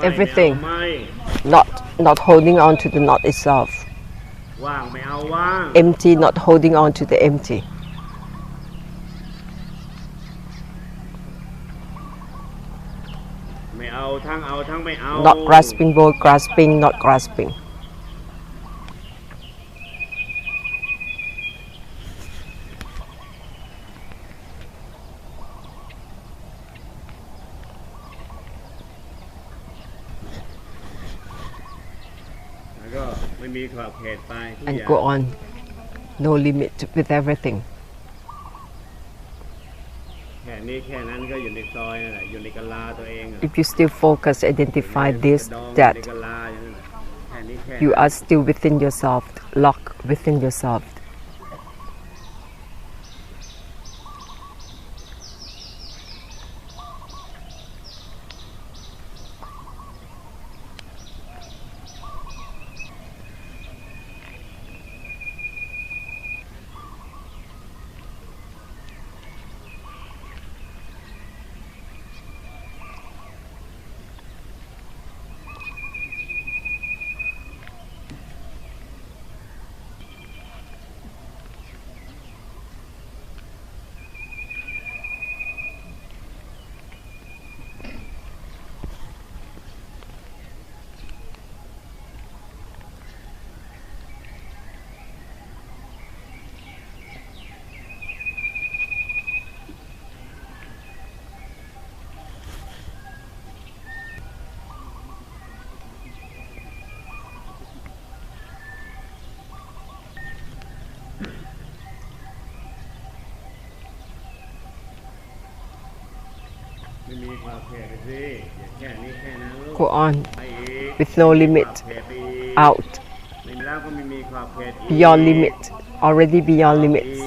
everything, not holding on to the not itself, empty, not holding on to the empty, not grasping both grasping, not grasping. And go on, no limit with everything. If you still focus, identify this, that, you are still within yourself, locked within yourself. Go on with no limit, out, beyond limit, already beyond limits,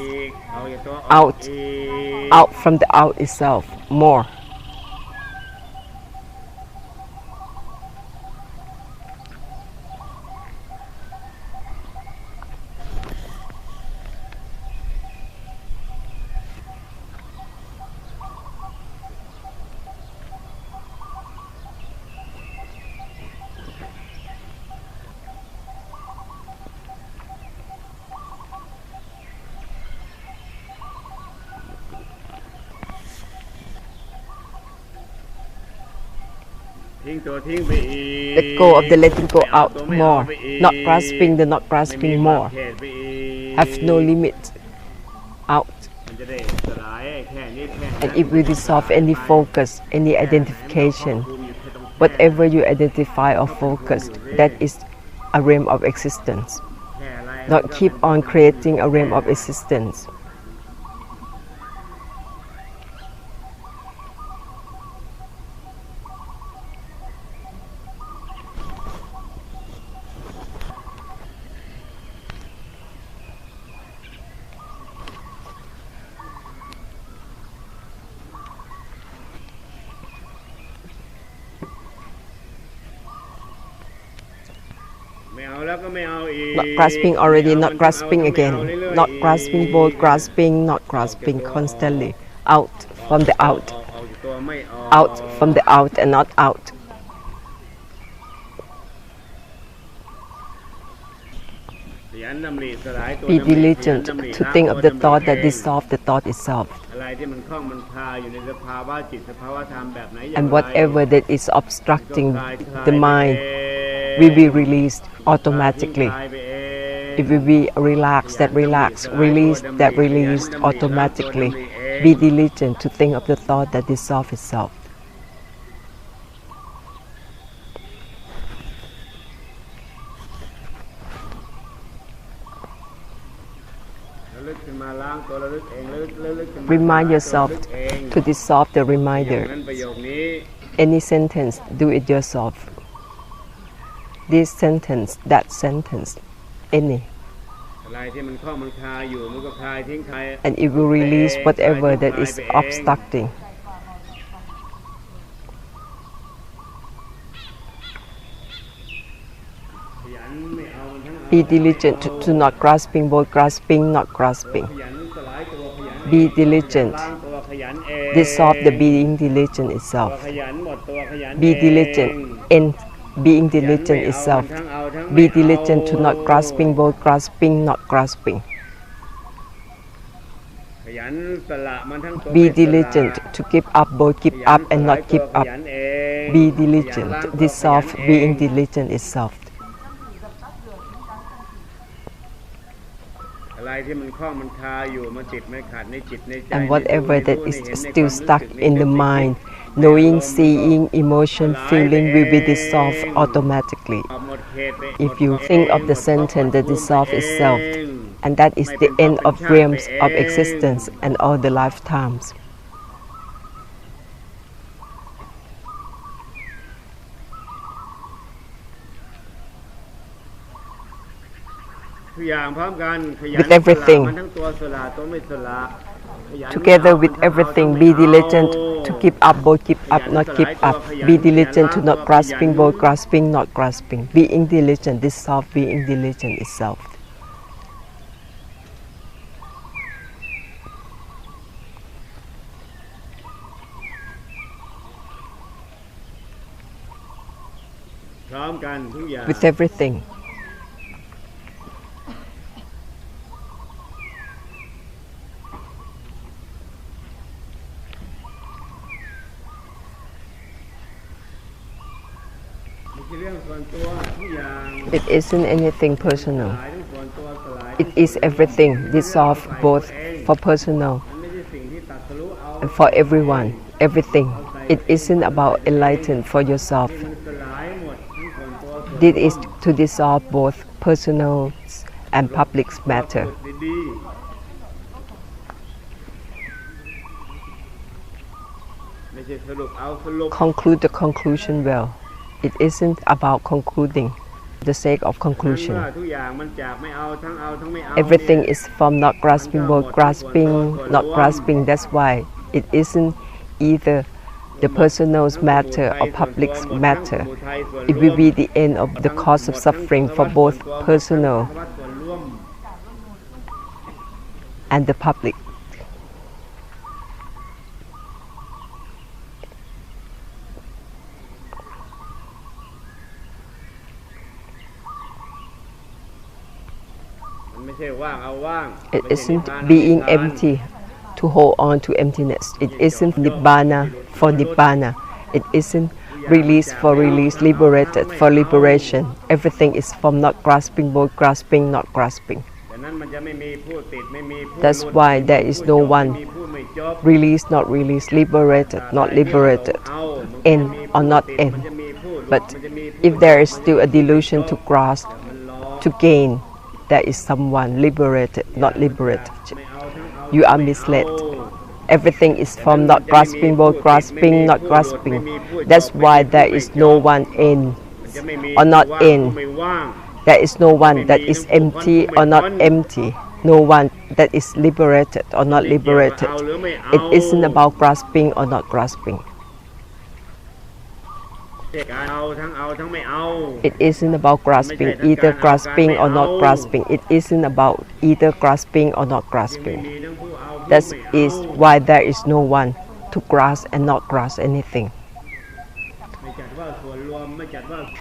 out from the out itself, more. Let go of the letting go out more, not grasping the not grasping more. Have no limit, out. And it will dissolve any focus, any identification. Whatever you identify or focus, that is a realm of existence. Not keep on creating a realm of existence. Not grasping already, not grasping again, not grasping both, grasping, not grasping constantly, out from the out from the out and not out. Be diligent to think of the thought that dissolves the thought itself. And whatever that is obstructing the mind will be released automatically. It will be relaxed, that relax, release, that released automatically. Be diligent to think of the thought that dissolves itself. Remind yourself to dissolve the reminder. Any sentence, do it yourself. This sentence, that sentence, any. And it will release whatever that is obstructing. Be diligent to not grasping both, grasping, not grasping. Be diligent Dissolve the being diligent itself. ขยันหมดตัวขยัน Be diligent in being diligent itself. Be diligent to not grasping, both grasping, not grasping. ขยันสละมันทั้งตัว Be diligent to give up, both give up and not give up. Be diligent. Dissolve being diligent itself. อะไรที่มันคล้องมันคาอยู่มันติดไม่ขาดในจิตในใจ And whatever that is still stuck in the mind, knowing, seeing, emotion, feeling will be dissolved automatically. If you think of the sentence that dissolve itself, and that is the end of realms of existence and all the lifetimes. ทุกอย่างพร้อมกันขยัน With everything. มันทั้งตัวสละตัวไม่สละ Together with everything, be diligent to keep up, both keep up, not keep up. Be diligent to not grasping, both grasping, not grasping. Being diligent, dissolve being diligent itself. พร้อมกันทุกอย่าง With everything. It isn't anything personal. It is everything, dissolve both for personal and for everyone, everything. It isn't about enlighten for yourself. This is to dissolve both personal and public matter. Conclude the conclusion well. It isn't about concluding for the sake of conclusion. Everything is from not grasping, both grasping, not grasping. That's why it isn't either the personal matter or public matter. It will be the end of the cause of suffering for both personal and the public. ไม่ใช่ว่างเอาว่าง It isn't being empty to hold on to emptiness. It isn't nibbana for nibbana. It isn't release for release, liberated for liberation. Everything is from not grasping, both grasping, not grasping. That's why there is no one release, not release, liberated, not liberated, end or not end. But if there is still a delusion to grasp, to gain, there is someone liberated, not liberated. You are misled. Everything is from not grasping, both grasping, not grasping. That's why there is no one in or not in. There is no one that is empty or not empty. No one that is liberated or not liberated. It isn't about grasping or not grasping. It isn't about grasping, either grasping or not grasping. It isn't about either grasping or not grasping. That is why there is no one to grasp and not grasp anything.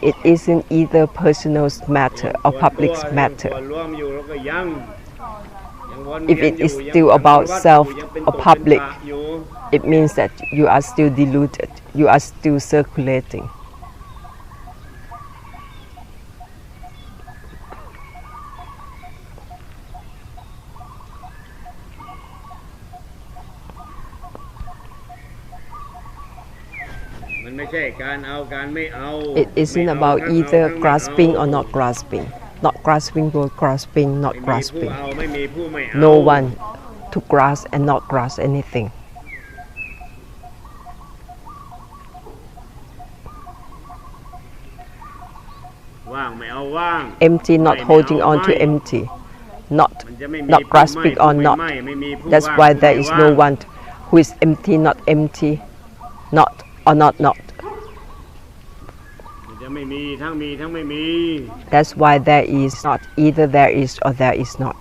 It isn't either personal matter or public matter. If it is still about self or public, it means that you are still deluded, you are still circulating. It isn't about either grasping or not grasping. Not grasping, both grasping, not grasping. No one to grasp and not grasp anything. Empty, not holding on to empty. Not grasping on not. That's why there is no one who is empty, not empty, not or not. That's why there is not, either there is or there is not.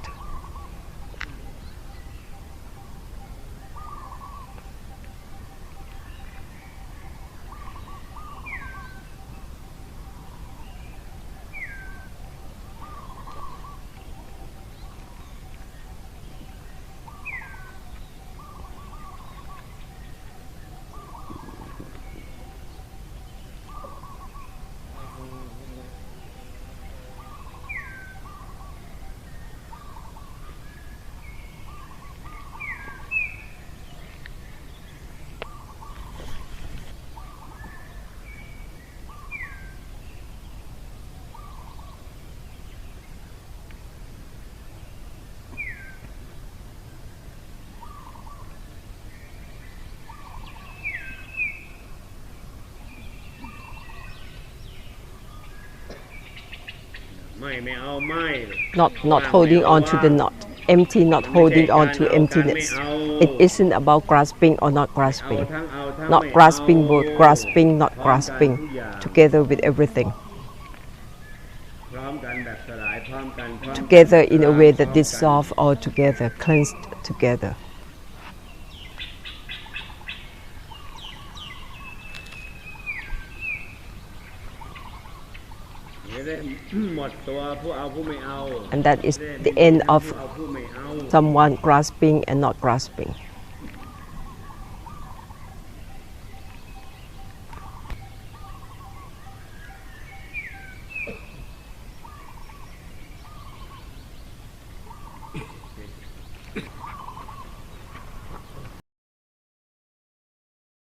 ไม่เอาไม่ not holding on to the knot, empty, not holding on to emptiness. It isn't about grasping or not เอา grasping, ทั้งเอาทั้ง not ไม่เอา grasping both, grasping, not พร้อมกัน grasping, ทุกอย่าง together with everything, พร้อมกันแบบสลายพร้อมกันพร้อมกัน together in a way that พร้อมกัน dissolve all together, cleansed together. จะได้หมดตัวผู้เอาผู้ไม่เอา And that is the end of ผู้เอาผู้ไม่เอา someone grasping and not grasping.